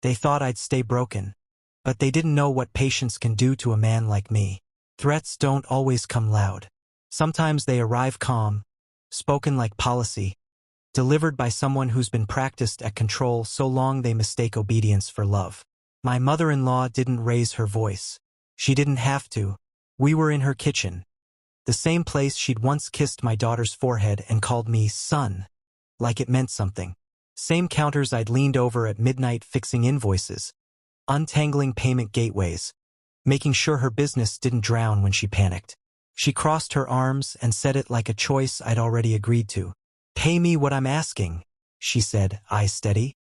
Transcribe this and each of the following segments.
They thought I'd stay broken. But they didn't know what patience can do to a man like me. Threats don't always come loud. Sometimes they arrive calm, spoken like policy, delivered by someone who's been practiced at control so long they mistake obedience for love. My mother-in-law didn't raise her voice. She didn't have to. We were in her kitchen, the same place she'd once kissed my daughter's forehead and called me son, like it meant something. Same counters I'd leaned over at midnight fixing invoices, untangling payment gateways, making sure her business didn't drown when she panicked. She crossed her arms and said it like a choice I'd already agreed to. "Pay me what I'm asking," she said, eyes steady,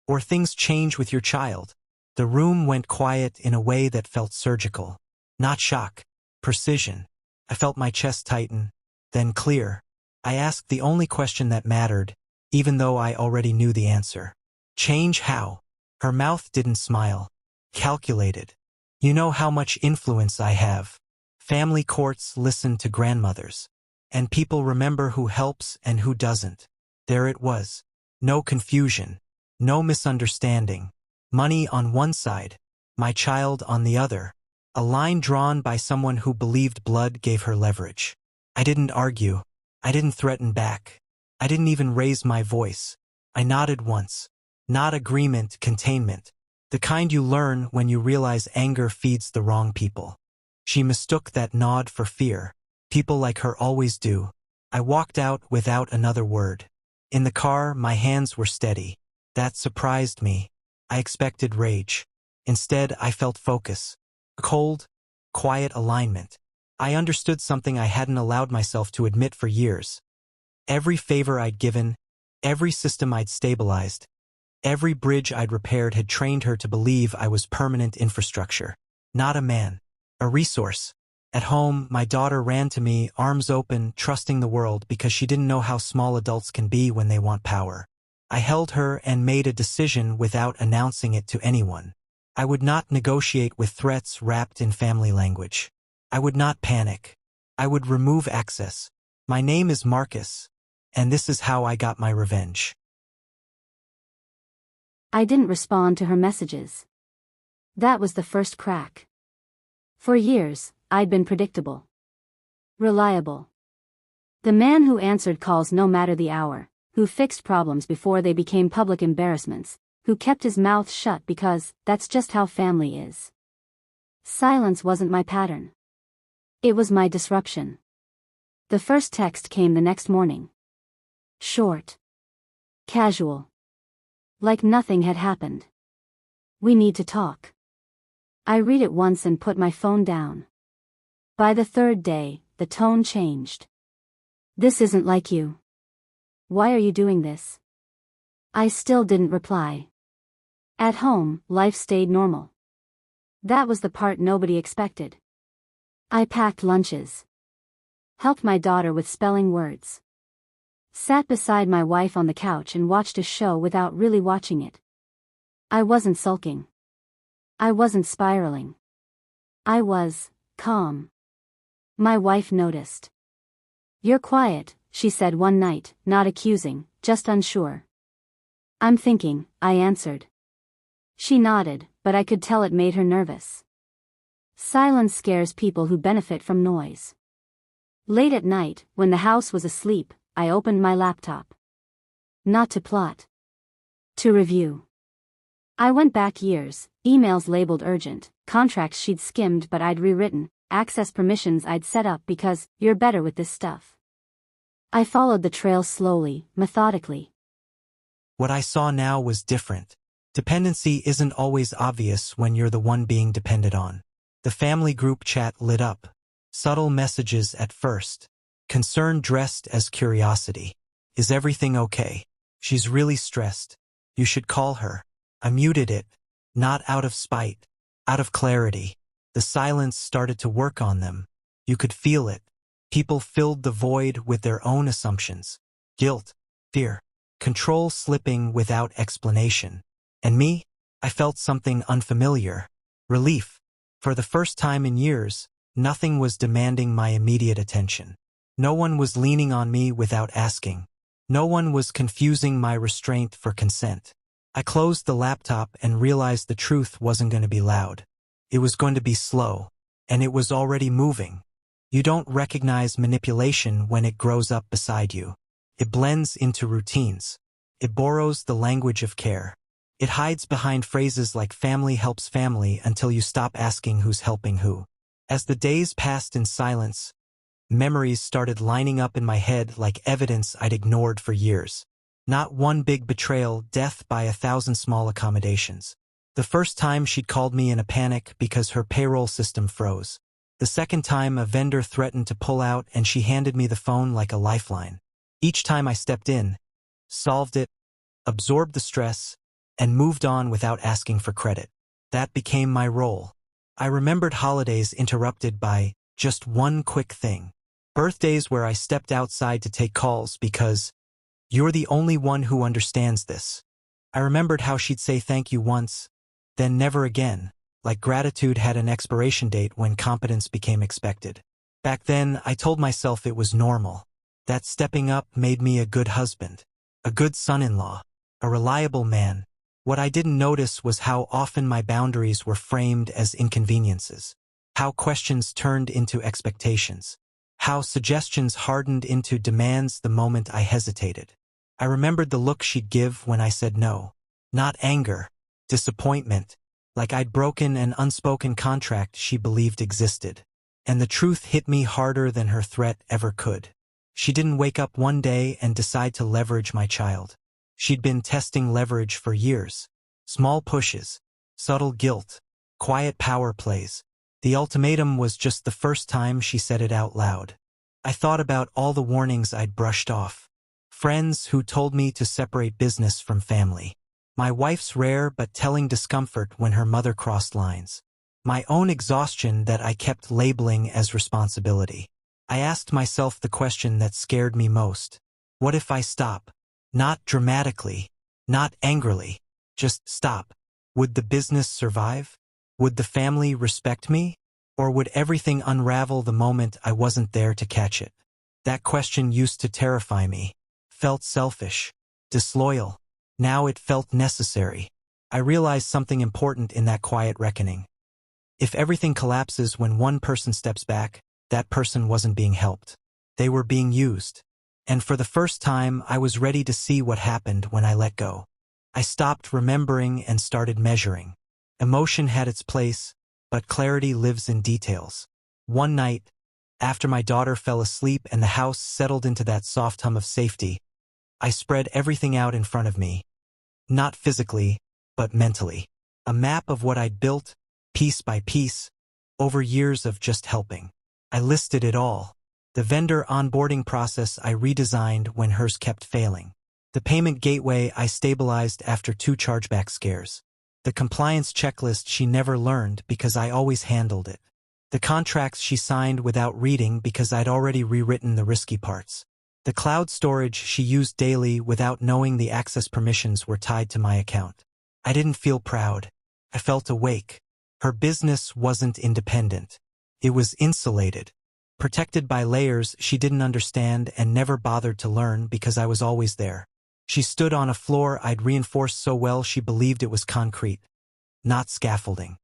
"or things change with your child." The room went quiet in a way that felt surgical. Not shock, precision. I felt my chest tighten, then clear. I asked the only question that mattered, even though I already knew the answer. "Change how?" Her mouth didn't smile. Calculated. "You know how much influence I have. Family courts listen to grandmothers. And people remember who helps and who doesn't." There it was. No confusion. No misunderstanding. Money on one side, my child on the other. A line drawn by someone who believed blood gave her leverage. I didn't argue. I didn't threaten back. I didn't even raise my voice. I nodded once. Not agreement, containment. The kind you learn when you realize anger feeds the wrong people. She mistook that nod for fear. People like her always do. I walked out without another word. In the car, my hands were steady. That surprised me. I expected rage. Instead, I felt focus. A cold, quiet alignment. I understood something I hadn't allowed myself to admit for years. Every favor I'd given, every system I'd stabilized, every bridge I'd repaired had trained her to believe I was permanent infrastructure. Not a man. A resource. At home, my daughter ran to me, arms open, trusting the world because she didn't know how small adults can be when they want power. I held her and made a decision without announcing it to anyone. I would not negotiate with threats wrapped in family language. I would not panic. I would remove access. My name is Marcus, and this is how I got my revenge. I didn't respond to her messages. That was the first crack. For years, I'd been predictable. Reliable. The man who answered calls no matter the hour, who fixed problems before they became public embarrassments, who kept his mouth shut because that's just how family is. Silence wasn't my pattern. It was my disruption. The first text came the next morning. Short. Casual. Like nothing had happened. "We need to talk." I read it once and put my phone down. By the third day, the tone changed. "This isn't like you. Why are you doing this?" I still didn't reply. At home, life stayed normal. That was the part nobody expected. I packed lunches. Helped my daughter with spelling words. Sat beside my wife on the couch and watched a show without really watching it. I wasn't sulking. I wasn't spiraling. I was calm. My wife noticed. "You're quiet," she said one night, not accusing, just unsure. "I'm thinking," I answered. She nodded, but I could tell it made her nervous. Silence scares people who benefit from noise. Late at night, when the house was asleep, I opened my laptop. Not to plot. To review. I went back years, emails labeled urgent, contracts she'd skimmed but I'd rewritten, access permissions I'd set up because you're better with this stuff. I followed the trail slowly, methodically. What I saw now was different. Dependency isn't always obvious when you're the one being depended on. The family group chat lit up. Subtle messages at first. Concern dressed as curiosity. "Is everything okay? She's really stressed. You should call her." I muted it, not out of spite, out of clarity. The silence started to work on them. You could feel it. People filled the void with their own assumptions. Guilt, fear, control slipping without explanation. And me? I felt something unfamiliar. Relief. For the first time in years, nothing was demanding my immediate attention. No one was leaning on me without asking. No one was confusing my restraint for consent. I closed the laptop and realized the truth wasn't going to be loud. It was going to be slow, and it was already moving. You don't recognize manipulation when it grows up beside you. It blends into routines. It borrows the language of care. It hides behind phrases like family helps family until you stop asking who's helping who. As the days passed in silence, memories started lining up in my head like evidence I'd ignored for years. Not one big betrayal, death by 1,000 small accommodations. The first time she'd called me in a panic because her payroll system froze. The second time a vendor threatened to pull out and she handed me the phone like a lifeline. Each time I stepped in, solved it, absorbed the stress, and moved on without asking for credit. That became my role. I remembered holidays interrupted by just one quick thing. Birthdays where I stepped outside to take calls because you're the only one who understands this. I remembered how she'd say thank you once, then never again, like gratitude had an expiration date when competence became expected. Back then, I told myself it was normal, that stepping up made me a good husband, a good son-in-law, a reliable man. What I didn't notice was how often my boundaries were framed as inconveniences, how questions turned into expectations, how suggestions hardened into demands the moment I hesitated. I remembered the look she'd give when I said no. Not anger, disappointment, like I'd broken an unspoken contract she believed existed. And the truth hit me harder than her threat ever could. She didn't wake up one day and decide to leverage my child. She'd been testing leverage for years. Small pushes, subtle guilt, quiet power plays. The ultimatum was just the first time she said it out loud. I thought about all the warnings I'd brushed off. Friends who told me to separate business from family. My wife's rare but telling discomfort when her mother crossed lines. My own exhaustion that I kept labeling as responsibility. I asked myself the question that scared me most. What if I stop? Not dramatically, not angrily, just stop. Would the business survive? Would the family respect me? Or would everything unravel the moment I wasn't there to catch it? That question used to terrify me. Felt selfish, disloyal. Now it felt necessary. I realized something important in that quiet reckoning. If everything collapses when one person steps back, that person wasn't being helped. They were being used. And for the first time, I was ready to see what happened when I let go. I stopped remembering and started measuring. Emotion had its place, but clarity lives in details. One night, after my daughter fell asleep and the house settled into that soft hum of safety, I spread everything out in front of me. Not physically, but mentally. A map of what I'd built, piece by piece, over years of just helping. I listed it all. The vendor onboarding process I redesigned when hers kept failing. The payment gateway I stabilized after 2 chargeback scares. The compliance checklist she never learned because I always handled it. The contracts she signed without reading because I'd already rewritten the risky parts. The cloud storage she used daily without knowing the access permissions were tied to my account. I didn't feel proud. I felt awake. Her business wasn't independent. It was insulated. Protected by layers she didn't understand and never bothered to learn because I was always there. She stood on a floor I'd reinforced so well she believed it was concrete, not scaffolding.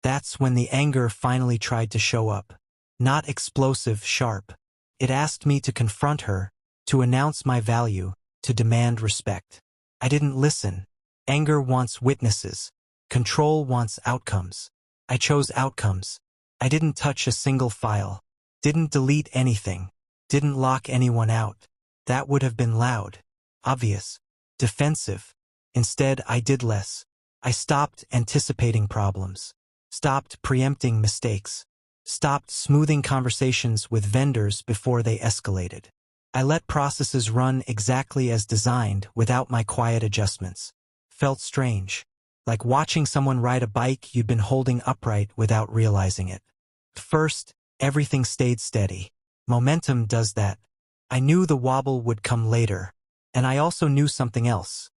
That's when the anger finally tried to show up. Not explosive, sharp. It asked me to confront her, to announce my value, to demand respect. I didn't listen. Anger wants witnesses. Control wants outcomes. I chose outcomes. I didn't touch a single file. Didn't delete anything. Didn't lock anyone out. That would have been loud, obvious, defensive. Instead, I did less. I stopped anticipating problems. Stopped preempting mistakes. Stopped smoothing conversations with vendors before they escalated. I let processes run exactly as designed without my quiet adjustments. Felt strange. Like watching someone ride a bike you'd been holding upright without realizing it. First, everything stayed steady. Momentum does that. I knew the wobble would come later. And I also knew something else.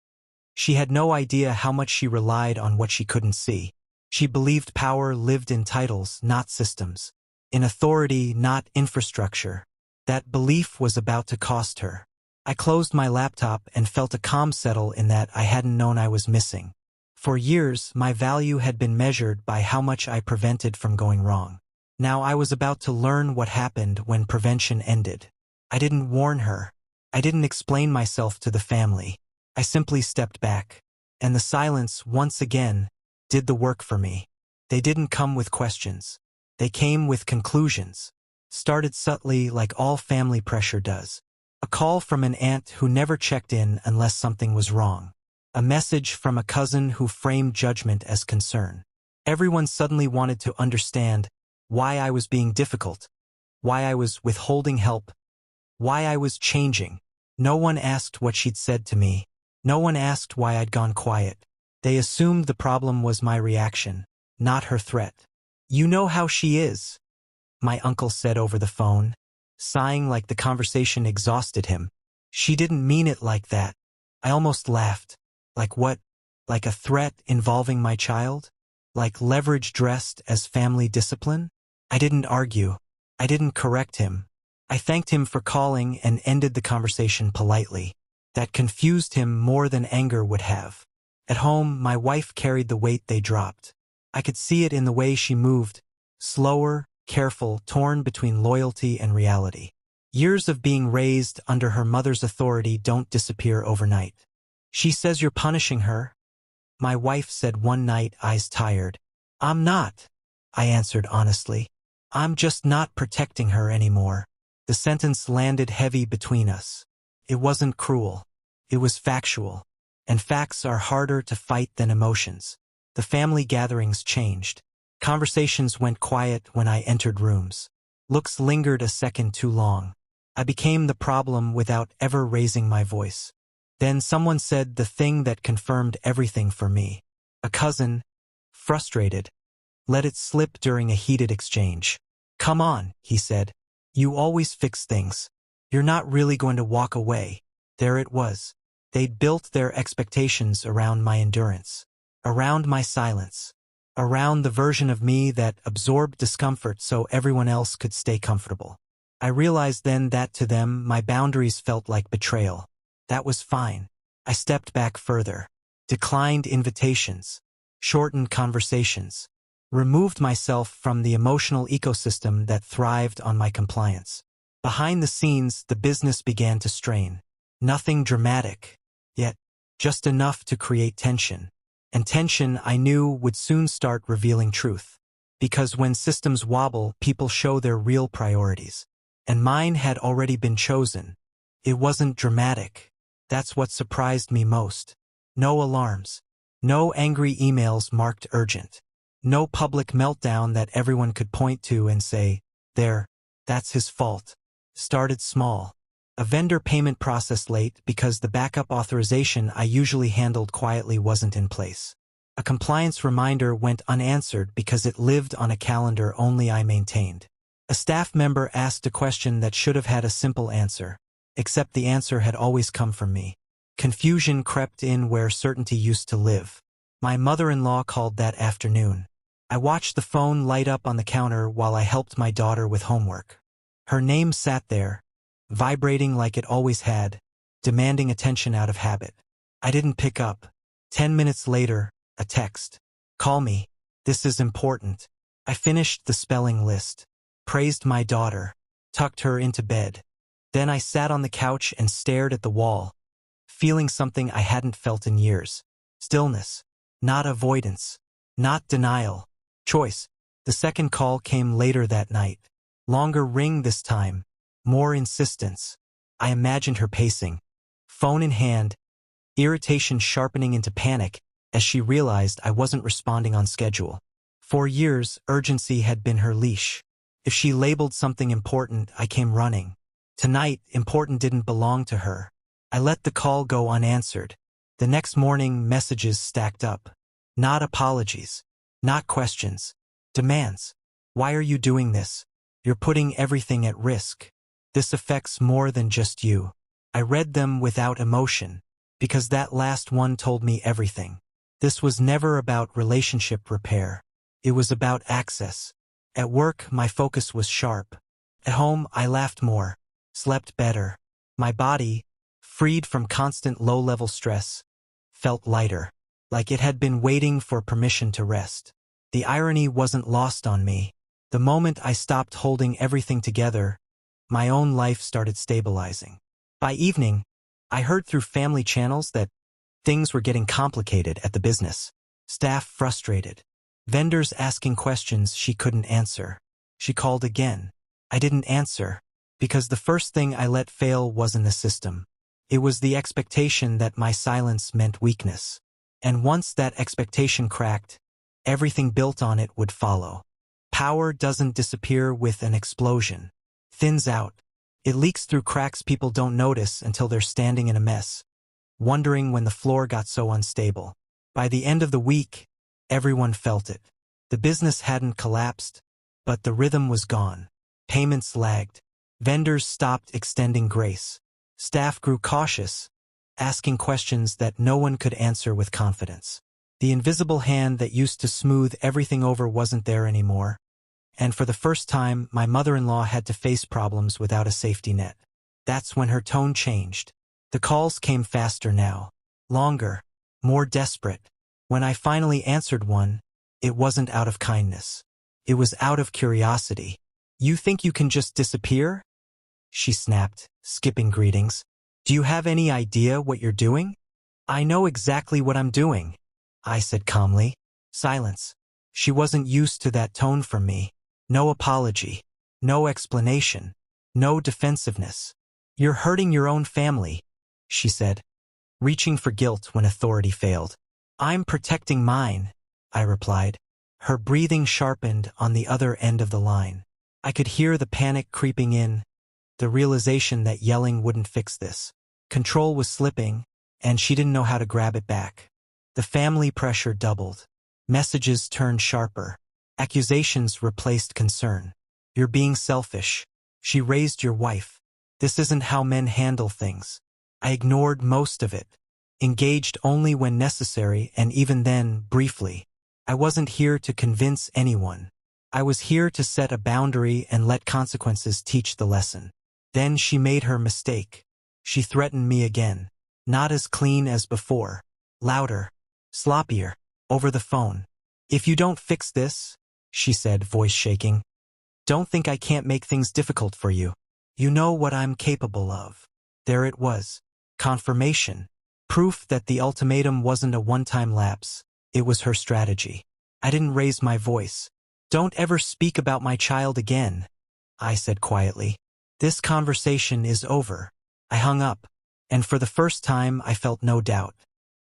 She had no idea how much she relied on what she couldn't see. She believed power lived in titles, not systems. In authority, not infrastructure. That belief was about to cost her. I closed my laptop and felt a calm settle in that I hadn't known I was missing. For years, my value had been measured by how much I prevented from going wrong. Now I was about to learn what happened when prevention ended. I didn't warn her. I didn't explain myself to the family. I simply stepped back. And the silence, once again, did the work for me. They didn't come with questions. They came with conclusions. Started subtly like all family pressure does. A call from an aunt who never checked in unless something was wrong. A message from a cousin who framed judgment as concern. Everyone suddenly wanted to understand why I was being difficult, why I was withholding help, why I was changing. No one asked what she'd said to me. No one asked why I'd gone quiet. They assumed the problem was my reaction, not her threat. "You know how she is," my uncle said over the phone, sighing like the conversation exhausted him. "She didn't mean it like that." I almost laughed. Like what? Like a threat involving my child? Like leverage dressed as family discipline? I didn't argue. I didn't correct him. I thanked him for calling and ended the conversation politely. That confused him more than anger would have. At home, my wife carried the weight they dropped. I could see it in the way she moved, slower, careful, torn between loyalty and reality. Years of being raised under her mother's authority don't disappear overnight. "She says you're punishing her," my wife said one night, eyes tired. "I'm not," I answered honestly. "I'm just not protecting her anymore." The sentence landed heavy between us. It wasn't cruel. It was factual. And facts are harder to fight than emotions. The family gatherings changed. Conversations went quiet when I entered rooms. Looks lingered a second too long. I became the problem without ever raising my voice. Then someone said the thing that confirmed everything for me. A cousin, frustrated, let it slip during a heated exchange. "Come on," he said. "You always fix things. You're not really going to walk away." There it was. They'd built their expectations around my endurance, around my silence, around the version of me that absorbed discomfort so everyone else could stay comfortable. I realized then that to them, my boundaries felt like betrayal. That was fine. I stepped back further, declined invitations, shortened conversations, removed myself from the emotional ecosystem that thrived on my compliance. Behind the scenes, the business began to strain. Nothing dramatic, yet just enough to create tension. And tension, I knew, would soon start revealing truth. Because when systems wobble, people show their real priorities. And mine had already been chosen. It wasn't dramatic. That's what surprised me most. No alarms. No angry emails marked urgent. No public meltdown that everyone could point to and say, "There, that's his fault." Started small. A vendor payment processed late because the backup authorization I usually handled quietly wasn't in place. A compliance reminder went unanswered because it lived on a calendar only I maintained. A staff member asked a question that should have had a simple answer, except the answer had always come from me. Confusion crept in where certainty used to live. My mother-in-law called that afternoon. I watched the phone light up on the counter while I helped my daughter with homework. Her name sat there, vibrating like it always had, demanding attention out of habit. I didn't pick up. 10 minutes later, a text. "Call me. This is important." I finished the spelling list, praised my daughter, tucked her into bed. Then I sat on the couch and stared at the wall, feeling something I hadn't felt in years. Stillness. Not avoidance. Not denial. Choice. The second call came later that night. Longer ring this time. More insistence. I imagined her pacing, phone in hand, irritation sharpening into panic as she realized I wasn't responding on schedule. For years, urgency had been her leash. If she labeled something important, I came running. Tonight, important didn't belong to her. I let the call go unanswered. The next morning, messages stacked up. Not apologies. Not questions. Demands. "Why are you doing this? You're putting everything at risk. This affects more than just you." I read them without emotion, because that last one told me everything. This was never about relationship repair. It was about access. At work, my focus was sharp. At home, I laughed more, slept better. My body, freed from constant low-level stress, felt lighter, like it had been waiting for permission to rest. The irony wasn't lost on me. The moment I stopped holding everything together, my own life started stabilizing. By evening, I heard through family channels that things were getting complicated at the business. Staff frustrated. Vendors asking questions she couldn't answer. She called again. I didn't answer, because the first thing I let fail wasn't the system. It was the expectation that my silence meant weakness. And once that expectation cracked, everything built on it would follow. Power doesn't disappear with an explosion. Thins out. It leaks through cracks people don't notice until they're standing in a mess, wondering when the floor got so unstable. By the end of the week, everyone felt it. The business hadn't collapsed, but the rhythm was gone. Payments lagged. Vendors stopped extending grace. Staff grew cautious, asking questions that no one could answer with confidence. The invisible hand that used to smooth everything over wasn't there anymore. And for the first time, my mother-in-law had to face problems without a safety net. That's when her tone changed. The calls came faster now. Longer. More desperate. When I finally answered one, it wasn't out of kindness. It was out of curiosity. "You think you can just disappear?" she snapped, skipping greetings. "Do you have any idea what you're doing?" "I know exactly what I'm doing," I said calmly. Silence. She wasn't used to that tone from me. No apology. No explanation. No defensiveness. "You're hurting your own family," she said, reaching for guilt when authority failed. "I'm protecting mine," I replied. Her breathing sharpened on the other end of the line. I could hear the panic creeping in, the realization that yelling wouldn't fix this. Control was slipping, and she didn't know how to grab it back. The family pressure doubled. Messages turned sharper. Accusations replaced concern. "You're being selfish. She raised your wife. This isn't how men handle things." I ignored most of it, engaged only when necessary, and even then, briefly. I wasn't here to convince anyone. I was here to set a boundary and let consequences teach the lesson. Then she made her mistake. She threatened me again. Not as clean as before. Louder. Sloppier. Over the phone. "If you don't fix this," she said, voice shaking, "don't think I can't make things difficult for you. You know what I'm capable of." There it was. Confirmation. Proof that the ultimatum wasn't a one-time lapse. It was her strategy. I didn't raise my voice. "Don't ever speak about my child again," I said quietly. "This conversation is over." I hung up, and for the first time I felt no doubt.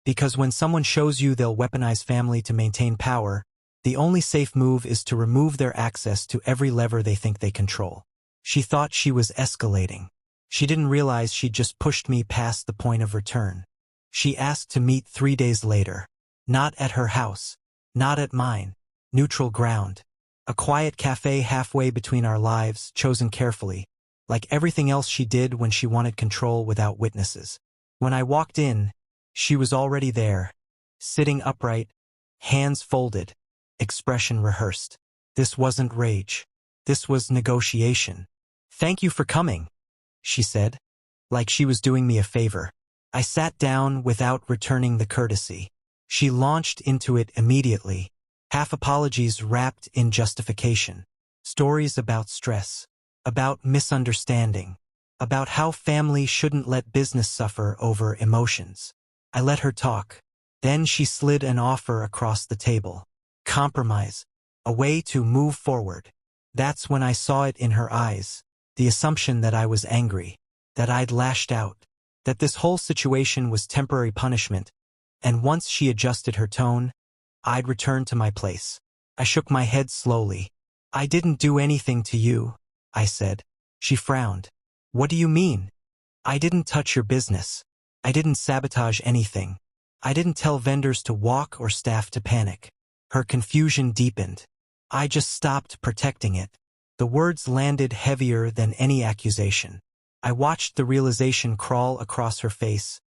Because when someone shows you they'll weaponize family to maintain power, the only safe move is to remove their access to every lever they think they control. She thought she was escalating. She didn't realize she'd just pushed me past the point of return. She asked to meet 3 days later. Not at her house. Not at mine. Neutral ground. A quiet cafe halfway between our lives, chosen carefully, like everything else she did when she wanted control without witnesses. When I walked in, she was already there, sitting upright, hands folded, expression rehearsed. This wasn't rage. This was negotiation. "Thank you for coming," she said, like she was doing me a favor. I sat down without returning the courtesy. She launched into it immediately, half apologies wrapped in justification. Stories about stress, about misunderstanding, about how family shouldn't let business suffer over emotions. I let her talk. Then she slid an offer across the table. Compromise. A way to move forward. That's when I saw it in her eyes. The assumption that I was angry. That I'd lashed out. That this whole situation was temporary punishment. And once she adjusted her tone, I'd return to my place. I shook my head slowly. "I didn't do anything to you," I said. She frowned. "What do you mean?" "I didn't touch your business. I didn't sabotage anything. I didn't tell vendors to walk or staff to panic." Her confusion deepened. "I just stopped protecting it." The words landed heavier than any accusation. I watched the realization crawl across her face,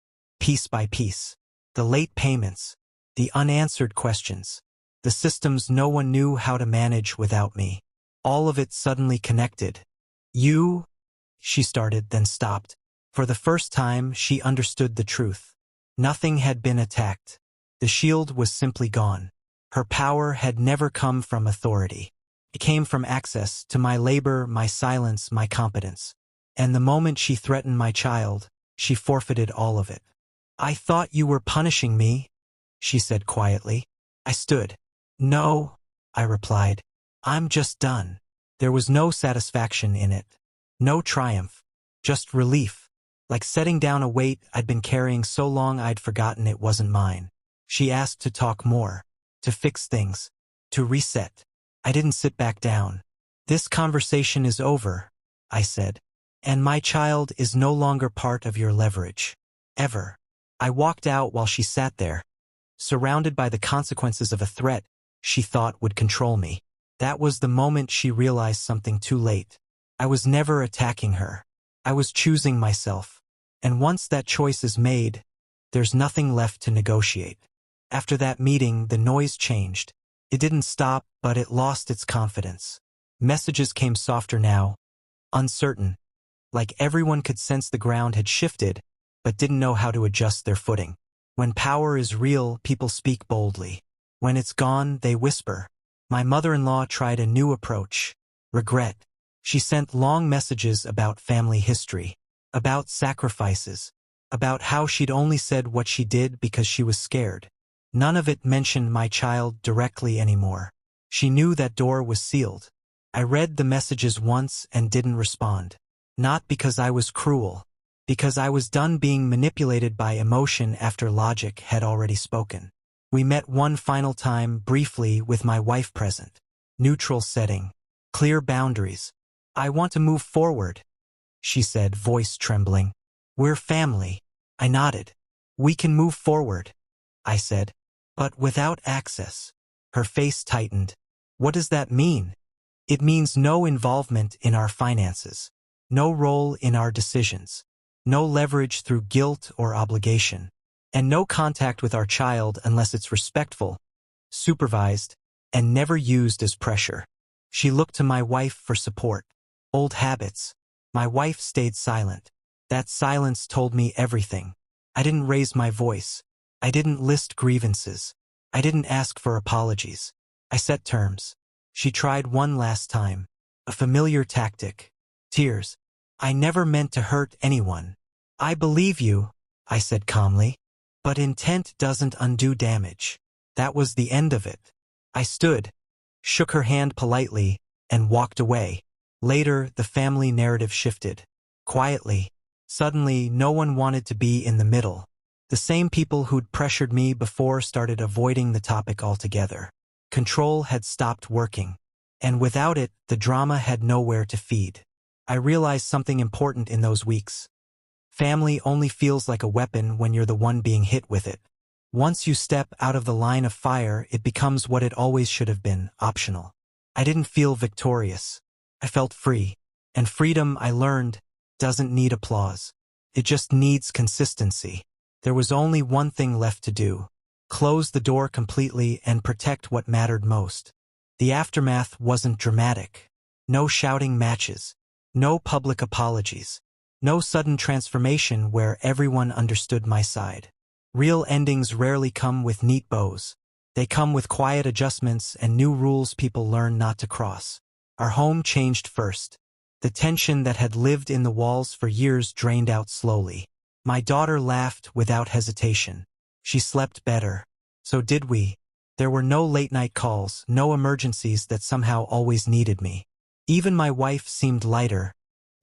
piece by piece. The late payments, the unanswered questions, the systems no one knew how to manage without me. All of it suddenly connected. "You," she started, then stopped. For the first time, she understood the truth. Nothing had been attacked. The shield was simply gone. Her power had never come from authority. It came from access to my labor, my silence, my competence. And the moment she threatened my child, she forfeited all of it. "I thought you were punishing me," she said quietly. I stood. "No," I replied. "I'm just done." There was no satisfaction in it. No triumph. Just relief. Like setting down a weight I'd been carrying so long I'd forgotten it wasn't mine. She asked to talk more. To fix things. To reset. I didn't sit back down. "This conversation is over," I said. "And my child is no longer part of your leverage. Ever." I walked out while she sat there, surrounded by the consequences of a threat she thought would control me. That was the moment she realized something too late. I was never attacking her. I was choosing myself. And once that choice is made, there's nothing left to negotiate. After that meeting, the noise changed. It didn't stop, but it lost its confidence. Messages came softer now, uncertain, like everyone could sense the ground had shifted, but didn't know how to adjust their footing. When power is real, people speak boldly. When it's gone, they whisper. My mother-in-law tried a new approach. Regret. She sent long messages about family history, about sacrifices, about how she'd only said what she did because she was scared. None of it mentioned my child directly anymore. She knew that door was sealed. I read the messages once and didn't respond. Not because I was cruel, because I was done being manipulated by emotion after logic had already spoken. We met one final time, briefly, with my wife present. Neutral setting. Clear boundaries. "I want to move forward," she said, voice trembling. "We're family." I nodded. "We can move forward," I said. "But without access." Her face tightened. "What does that mean?" "It means no involvement in our finances. No role in our decisions. No leverage through guilt or obligation. And no contact with our child unless it's respectful, supervised, and never used as pressure." She looked to my wife for support. Old habits. My wife stayed silent. That silence told me everything. I didn't raise my voice. I didn't list grievances. I didn't ask for apologies. I set terms. She tried one last time. A familiar tactic. Tears. "I never meant to hurt anyone." "I believe you," I said calmly. "But intent doesn't undo damage." That was the end of it. I stood, shook her hand politely, and walked away. Later, the family narrative shifted. Quietly. Suddenly, no one wanted to be in the middle. The same people who'd pressured me before started avoiding the topic altogether. Control had stopped working. And without it, the drama had nowhere to feed. I realized something important in those weeks. Family only feels like a weapon when you're the one being hit with it. Once you step out of the line of fire, it becomes what it always should have been, optional. I didn't feel victorious. I felt free. And freedom, I learned, doesn't need applause. It just needs consistency. There was only one thing left to do. Close the door completely and protect what mattered most. The aftermath wasn't dramatic. No shouting matches. No public apologies. No sudden transformation where everyone understood my side. Real endings rarely come with neat bows. They come with quiet adjustments and new rules people learn not to cross. Our home changed first. The tension that had lived in the walls for years drained out slowly. My daughter laughed without hesitation. She slept better. So did we. There were no late-night calls, no emergencies that somehow always needed me. Even my wife seemed lighter,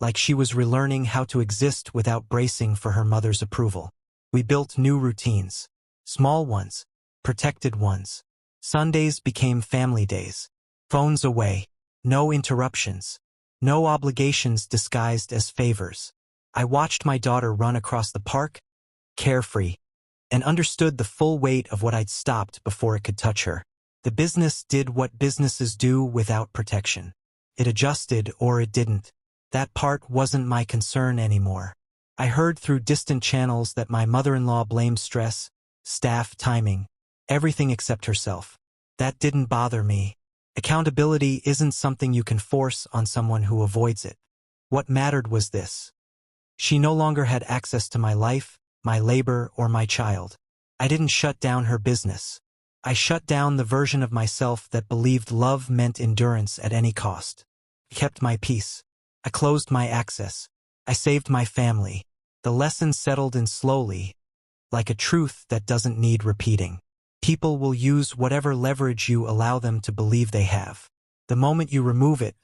like she was relearning how to exist without bracing for her mother's approval. We built new routines. Small ones. Protected ones. Sundays became family days. Phones away. No interruptions. No obligations disguised as favors. I watched my daughter run across the park, carefree, and understood the full weight of what I'd stopped before it could touch her. The business did what businesses do without protection. It adjusted or it didn't. That part wasn't my concern anymore. I heard through distant channels that my mother-in-law blamed stress, staff, timing, everything except herself. That didn't bother me. Accountability isn't something you can force on someone who avoids it. What mattered was this. She no longer had access to my life, my labor, or my child. I didn't shut down her business. I shut down the version of myself that believed love meant endurance at any cost. I kept my peace. I closed my access. I saved my family. The lesson settled in slowly, like a truth that doesn't need repeating. People will use whatever leverage you allow them to believe they have. The moment you remove it,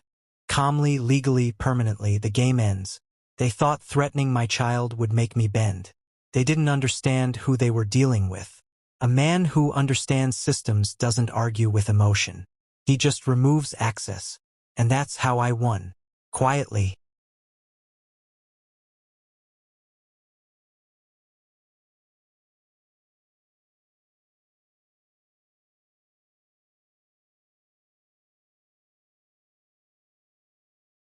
calmly, legally, permanently, the game ends. They thought threatening my child would make me bend. They didn't understand who they were dealing with. A man who understands systems doesn't argue with emotion. He just removes access. And that's how I won. Quietly,